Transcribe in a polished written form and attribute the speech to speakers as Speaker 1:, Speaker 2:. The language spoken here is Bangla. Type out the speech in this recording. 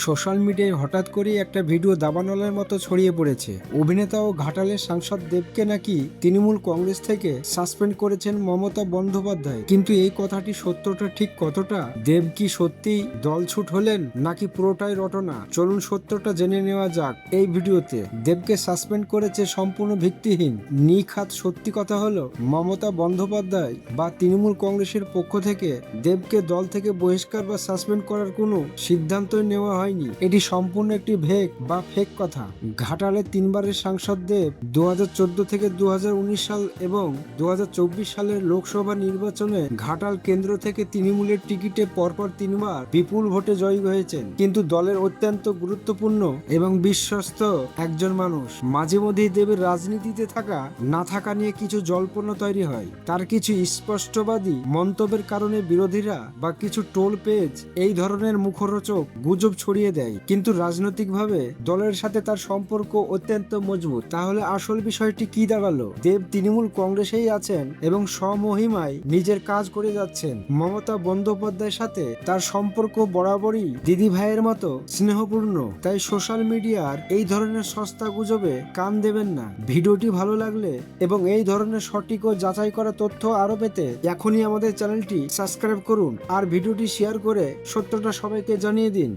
Speaker 1: সোশ্যাল মিডিয়ায় হঠাৎ করেই একটা ভিডিও দাবানলের মতো ছড়িয়ে পড়েছে। অভিনেতা ও ঘাটালের সাংসদ দেবকে নাকি তৃণমূল কংগ্রেস থেকে সাসপেন্ড করেছেন মমতা বন্দ্যোপাধ্যায়। কিন্তু এই কথাটি সত্যটা ঠিক কতটা? দেব কি সত্যি দলছুট হলেন নাকি পুরোটাই রটনা? চলুন সত্যটা জেনে নেওয়া যাক এই ভিডিওতে। দেবকে সাসপেন্ড করেছে সম্পূর্ণ ভিত্তিহীন। নিখাত সত্যি কথা হলো, মমতা বন্দ্যোপাধ্যায় বা তৃণমূল কংগ্রেসের পক্ষ থেকে দেবকে দল থেকে বহিষ্কার বা সাসপেন্ড করার কোনো সিদ্ধান্তই নেওয়া হয়নি। এটি সম্পূর্ণ একটি ফেক কথা। ঘাটালের 3বারের সাংসদ দেব 2014 থেকে 2019 সাল এবং 2024 সালের লোকসভা নির্বাচনে ঘাটাল কেন্দ্র থেকে তৃণমূলের টিকিটে পরপর 3বার বিপুল ভোটে জয়ী হয়েছেন। কিন্তু দলের অত্যন্ত গুরুত্বপূর্ণ এবং বিশ্বস্ত একজন মানুষ। মাঝে মধ্যেই দেবের রাজনীতিতে থাকা না থাকা নিয়ে কিছু জল্পনা তৈরি হয়। তার কিছু স্পষ্টবাদী মন্তব্যের কারণে বিরোধীরা বা কিছু টোল পেজ এই ধরনের মুখরোচক গুজব ছড়িয়ে দেয়। কিন্তু রাজনৈতিকভাবে দলের সাথে তার সম্পর্ক অত্যন্ত মজবুত। তাহলে আসল বিষয়টি কি দাঁড়ালো? দেব তৃণমূল কংগ্রেসেই আছেন এবং স্বমহিমায় নিজের কাজ করে যাচ্ছেন। মমতা বন্দ্যোপাধ্যায়ের সাথে তার সম্পর্ক বরাবরই দিদি ভাইয়ের মতো স্নেহপূর্ণ। তাই সোশ্যাল মিডিয়ার এই ধরনের সস্তা গুজবে কান দেবেন না। ভিডিওটি ভালো লাগলে এবং এই ধরনের সঠিক ও যাচাই করা তথ্য আরো পেতে এখনই আমাদের চ্যানেলটি সাবস্ক্রাইব করুন আর ভিডিওটি শেয়ার করে সত্যটা সবাইকে জানিয়ে দিন।